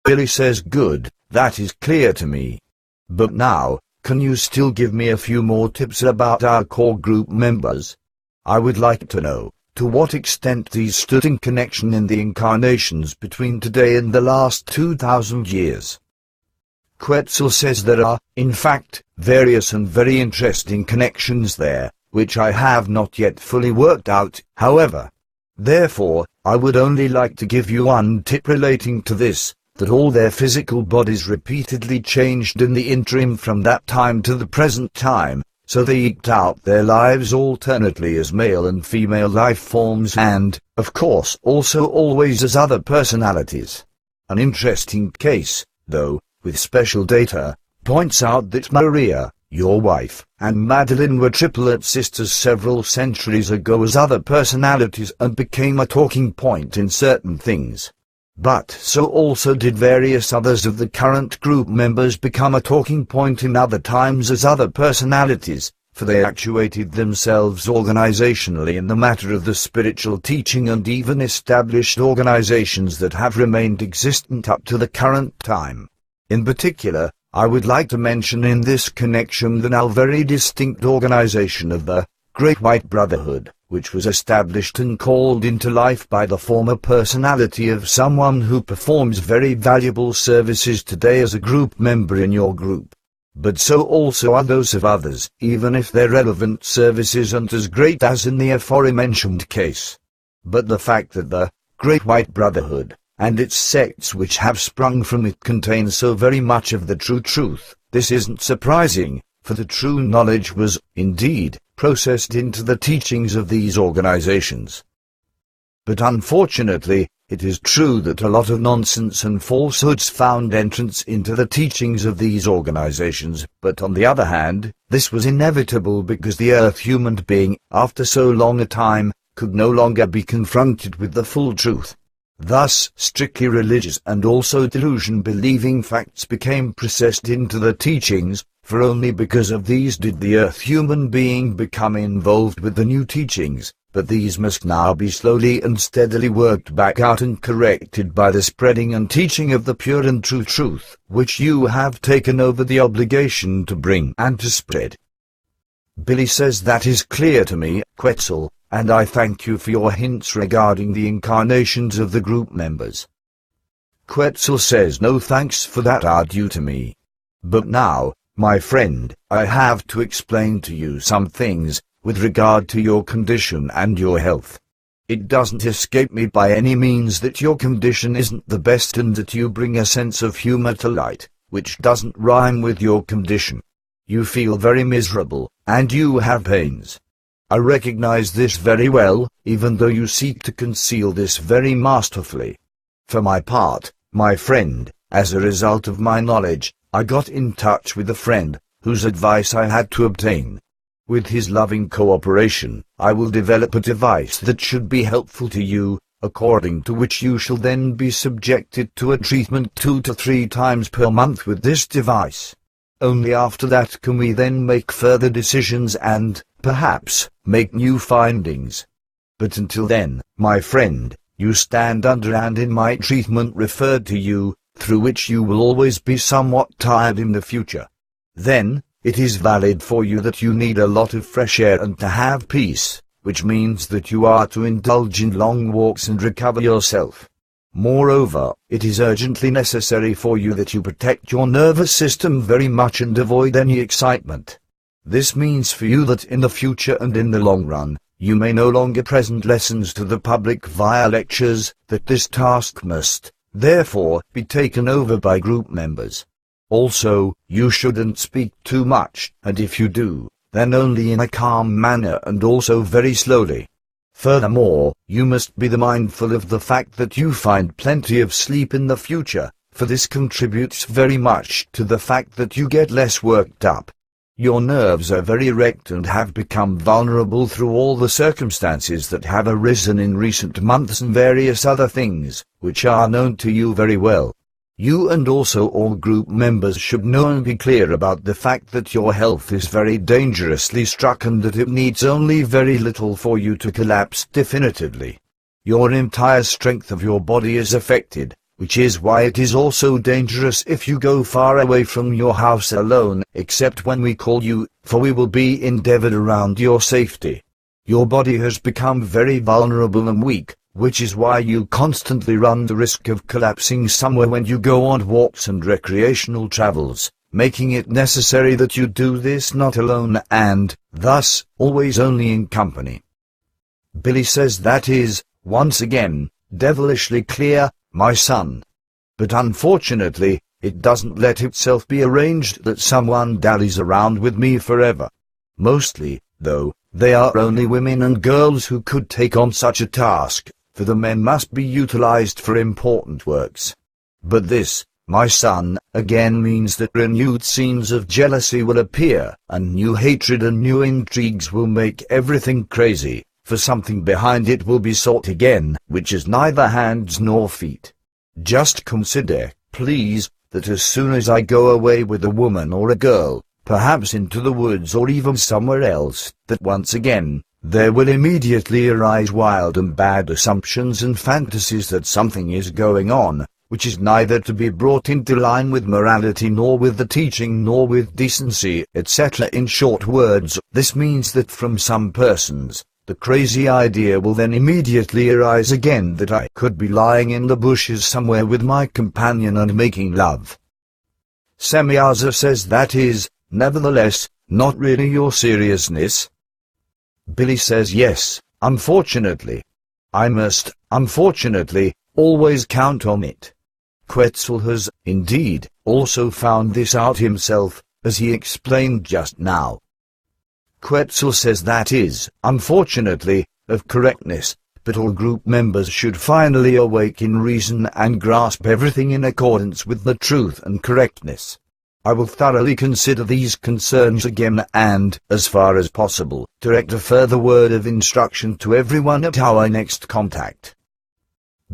Billy says, good, that is clear to me. But now, can you still give me a few more tips about our core group members? I would like to know, to what extent these stood in connection in the incarnations between today and the last 2,000 years. Quetzal says there are, in fact, various and very interesting connections there, which I have not yet fully worked out, however. Therefore, I would only like to give you one tip relating to this, that all their physical bodies repeatedly changed in the interim from that time to the present time, so they eked out their lives alternately as male and female life forms and, of course, also always as other personalities. An interesting case, though, with special data, points out that Maria, your wife, and Madeline were triplet sisters several centuries ago as other personalities and became a talking point in certain things. But so also did various others of the current group members become a talking point in other times as other personalities, for they actuated themselves organizationally in the matter of the spiritual teaching and even established organizations that have remained existent up to the current time. In particular, I would like to mention in this connection the now very distinct organization of the Great White Brotherhood, which was established and called into life by the former personality of someone who performs very valuable services today as a group member in your group. But so also are those of others, even if their relevant services aren't as great as in the aforementioned case. But the fact that the Great White Brotherhood, and its sects which have sprung from it contain so very much of the true truth, this isn't surprising, for the true knowledge was, indeed, processed into the teachings of these organizations. But unfortunately, it is true that a lot of nonsense and falsehoods found entrance into the teachings of these organizations, but on the other hand, this was inevitable because the earth human being, after so long a time, could no longer be confronted with the full truth. Thus, strictly religious and also delusion-believing facts became processed into the teachings, for only because of these did the earth human being become involved with the new teachings, but these must now be slowly and steadily worked back out and corrected by the spreading and teaching of the pure and true truth, which you have taken over the obligation to bring and to spread. Billy says that is clear to me, Quetzal, and I thank you for your hints regarding the incarnations of the group members. Quetzal says no thanks for that are due to me. But now, my friend, I have to explain to you some things, with regard to your condition and your health. It doesn't escape me by any means that your condition isn't the best and that you bring a sense of humor to light, which doesn't rhyme with your condition. You feel very miserable, and you have pains. I recognize this very well, even though you seek to conceal this very masterfully. For my part, my friend, as a result of my knowledge, I got in touch with a friend, whose advice I had to obtain. With his loving cooperation, I will develop a device that should be helpful to you, according to which you shall then be subjected to a treatment 2 to 3 times per month with this device. Only after that can we then make further decisions and, perhaps, make new findings. But until then, my friend, you stand under and in my treatment referred to you, through which you will always be somewhat tired in the future. Then, it is valid for you that you need a lot of fresh air and to have peace, which means that you are to indulge in long walks and recover yourself. Moreover, it is urgently necessary for you that you protect your nervous system very much and avoid any excitement. This means for you that in the future and in the long run, you may no longer present lessons to the public via lectures, that this task must, therefore, be taken over by group members. Also, you shouldn't speak too much, and if you do, then only in a calm manner and also very slowly. Furthermore, you must be mindful of the fact that you find plenty of sleep in the future, for this contributes very much to the fact that you get less worked up. Your nerves are very wrecked and have become vulnerable through all the circumstances that have arisen in recent months and various other things, which are known to you very well. You and also all group members should know and be clear about the fact that your health is very dangerously struck and that it needs only very little for you to collapse definitively. Your entire strength of your body is affected, which is why it is also dangerous if you go far away from your house alone, except when we call you, for we will be endeavored around your safety. Your body has become very vulnerable and weak, which is why you constantly run the risk of collapsing somewhere when you go on walks and recreational travels, making it necessary that you do this not alone and, thus, always only in company. Billy says that is, once again, devilishly clear, my son. But unfortunately, it doesn't let itself be arranged that someone dallies around with me forever. Mostly, though, they are only women and girls who could take on such a task, for the men must be utilized for important works. But this, my son, again means that renewed scenes of jealousy will appear, and new hatred and new intrigues will make everything crazy, for something behind it will be sought again, which is neither hands nor feet. Just consider, please, that as soon as I go away with a woman or a girl, perhaps into the woods or even somewhere else, that once again, there will immediately arise wild and bad assumptions and fantasies that something is going on, which is neither to be brought into line with morality nor with the teaching nor with decency, etc. In short words, this means that from some persons, the crazy idea will then immediately arise again that I could be lying in the bushes somewhere with my companion and making love. Semyaza says that is, nevertheless, not really your seriousness. Billy says yes, unfortunately. I must, unfortunately, always count on it. Quetzal has, indeed, also found this out himself, as he explained just now. Quetzal says that is, unfortunately, of correctness, but all group members should finally awake in reason and grasp everything in accordance with the truth and correctness. I will thoroughly consider these concerns again and, as far as possible, direct a further word of instruction to everyone at our next contact.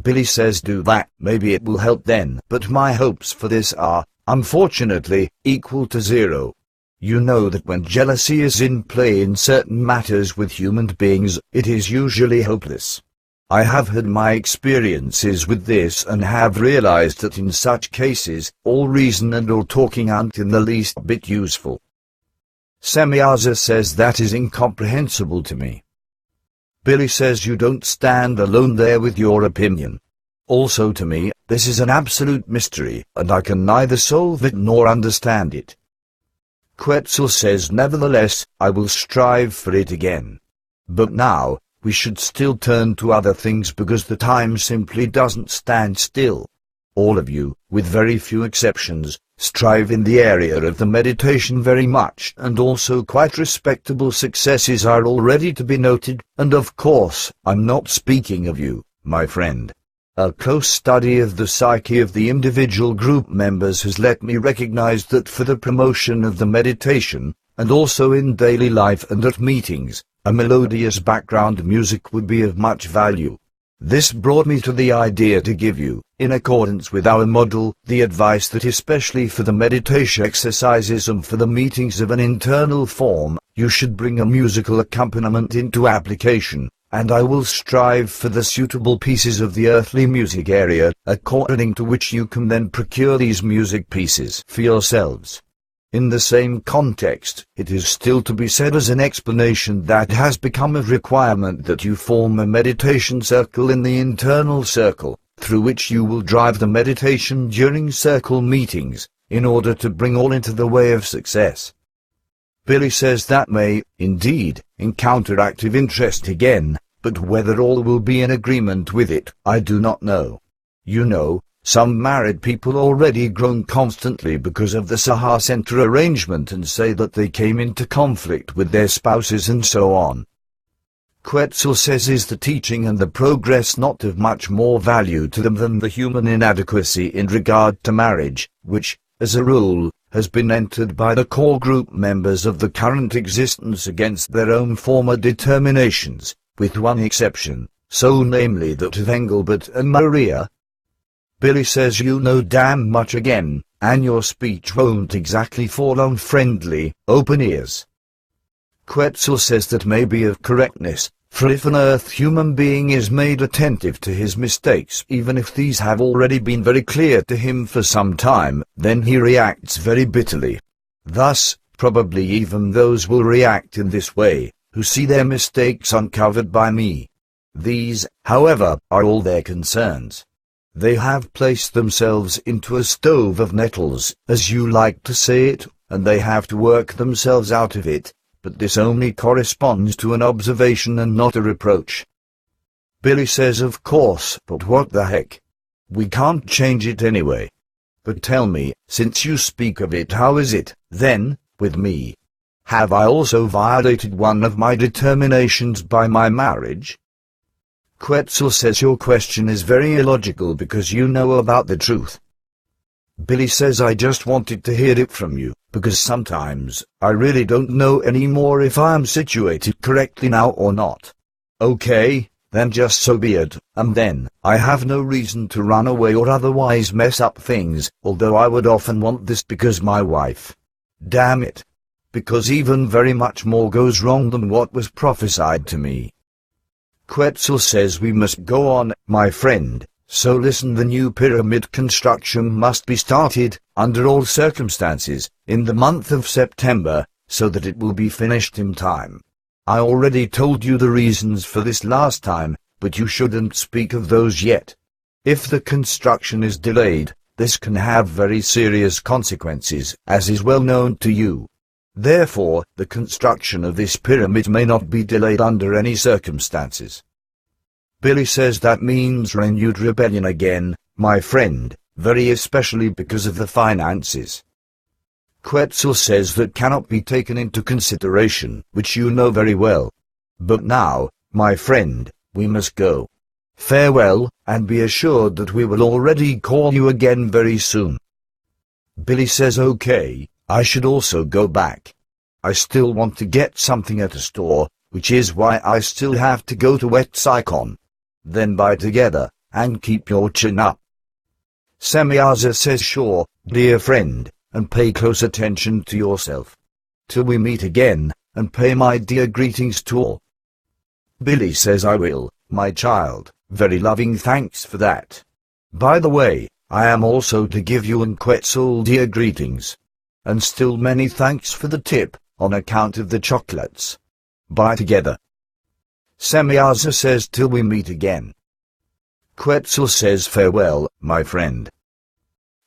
Billy says do that, maybe it will help then, but my hopes for this are, unfortunately, equal to zero. You know that when jealousy is in play in certain matters with human beings, it is usually hopeless. I have had my experiences with this and have realized that in such cases, all reason and all talking aren't in the least bit useful. Semyaza says that is incomprehensible to me. Billy says you don't stand alone there with your opinion. Also to me, this is an absolute mystery, and I can neither solve it nor understand it. Quetzal says nevertheless, I will strive for it again. But now, we should still turn to other things because the time simply doesn't stand still. All of you, with very few exceptions, strive in the area of the meditation very much, and also quite respectable successes are already to be noted, and of course, I'm not speaking of you, my friend. A close study of the psyche of the individual group members has let me recognize that for the promotion of the meditation, and also in daily life and at meetings, a melodious background music would be of much value. This brought me to the idea to give you, in accordance with our model, the advice that especially for the meditation exercises and for the meetings of an internal form, you should bring a musical accompaniment into application, and I will strive for the suitable pieces of the earthly music area, according to which you can then procure these music pieces for yourselves. In the same context, it is still to be said as an explanation that it has become a requirement that you form a meditation circle in the internal circle, through which you will drive the meditation during circle meetings, in order to bring all into the way of success. Billy says that may, indeed, encounter active interest again, but whether all will be in agreement with it, I do not know. You know, some married people already groan constantly because of the Saha Center arrangement and say that they came into conflict with their spouses and so on. Quetzal says is the teaching and the progress not of much more value to them than the human inadequacy in regard to marriage, which, as a rule, has been entered by the core group members of the current existence against their own former determinations, with one exception, so namely that of Engelbert and Maria. Billy says you know damn much again, and your speech won't exactly fall on friendly, open ears. Quetzal says that may be of correctness, For if an earth human being is made attentive to his mistakes, even if these have already been very clear to him for some time, then he reacts very bitterly. Thus, probably even those will react in this way, who see their mistakes uncovered by me. These, however, are all their concerns. They have placed themselves into a stove of nettles, as you like to say it, and they have to work themselves out of it. But this only corresponds to an observation and not a reproach. Billy says, of course, but what the heck? We can't change it anyway. But tell me, since you speak of it, how is it, then, with me? Have I also violated one of my determinations by my marriage? Quetzal says your question is very illogical because you know about the truth. Billy says I just wanted to hear it from you, because sometimes I really don't know anymore if I am situated correctly now or not. Okay, then just so be it, and then I have no reason to run away or otherwise mess up things, although I would often want this because my wife. Damn it. Because even very much more goes wrong than what was prophesied to me. Quetzal says we must go on, my friend. So listen, the new pyramid construction must be started, under all circumstances, in the month of September, so that it will be finished in time. I already told you the reasons for this last time, but you shouldn't speak of those yet. If the construction is delayed, this can have very serious consequences, as is well known to you. Therefore, the construction of this pyramid may not be delayed under any circumstances. Billy says that means renewed rebellion again, my friend, very especially because of the finances. Quetzal says that cannot be taken into consideration, which you know very well. But now, my friend, we must go. Farewell, and be assured that we will already call you again very soon. Billy says okay, I should also go back. I still want to get something at a store, which is why I still have to go to Wetsikon. Then buy together, and keep your chin up. Semyaza says sure, dear friend, and pay close attention to yourself. Till we meet again, and pay my dear greetings to all. Billy says I will, my child, very loving thanks for that. By the way, I am also to give you and Quetzal dear greetings. And still many thanks for the tip, on account of the chocolates. Buy together. Semyaza says till we meet again. Quetzal says farewell, my friend.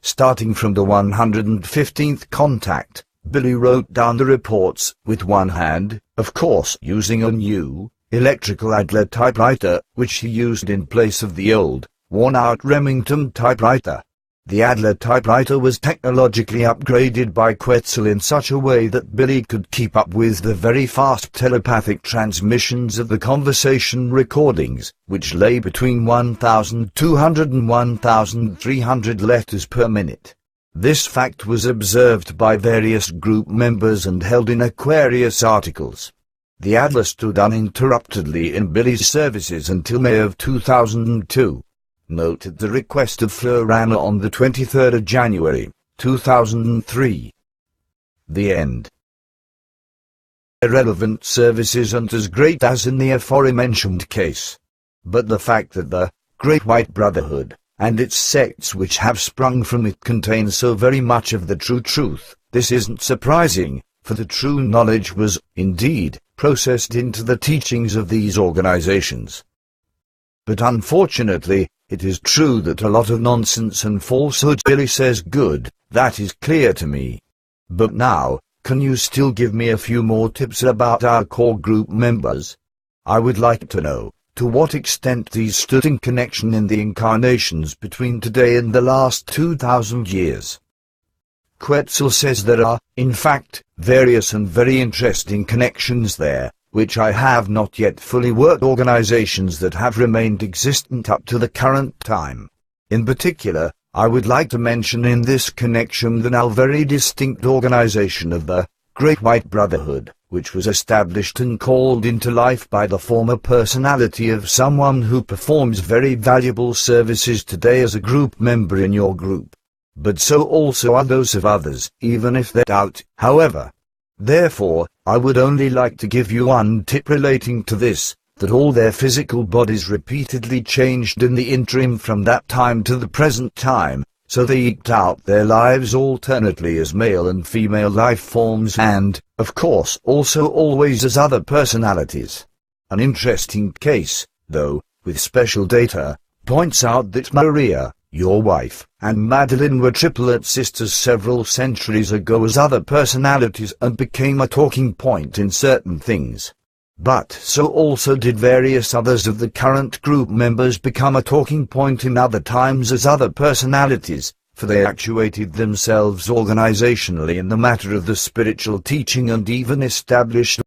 Starting from the 115th contact, Billy wrote down the reports with one hand, of course using a new, electrical Adler typewriter, which he used in place of the old, worn-out Remington typewriter. The Adler typewriter was technologically upgraded by Quetzal in such a way that Billy could keep up with the very fast telepathic transmissions of the conversation recordings, which lay between 1,200 and 1,300 letters per minute. This fact was observed by various group members and held in Aquarius articles. The Adler stood uninterruptedly in Billy's services until May of 2002. Note at the request of Florana on the 23rd of January, 2003. The end. Irrelevant service isn't as great as in the aforementioned case. But the fact that the Great White Brotherhood, and its sects which have sprung from it contain so very much of the true truth, this isn't surprising, for the true knowledge was, indeed, processed into the teachings of these organizations. But unfortunately, it is true that a lot of nonsense and falsehood. Billy says good, that is clear to me. But now, can you still give me a few more tips about our core group members? I would like to know, to what extent these stood in connection in the incarnations between today and the last 2,000 years. Quetzal says there are, in fact, various and very interesting connections there, which I have not yet fully worked, organizations that have remained existent up to the current time. In particular, I would like to mention in this connection the now very distinct organization of the Great White Brotherhood, which was established and called into life by the former personality of someone who performs very valuable services today as a group member in your group. But so also are those of others, even if they're out, however. Therefore, I would only like to give you one tip relating to this, that all their physical bodies repeatedly changed in the interim from that time to the present time, so they eked out their lives alternately as male and female life forms and, of course, also always as other personalities. An interesting case, though, with special data, points out that Maria, your wife, and Madeline were triplet sisters several centuries ago as other personalities and became a talking point in certain things. But so also did various others of the current group members become a talking point in other times as other personalities, for they actuated themselves organizationally in the matter of the spiritual teaching and even established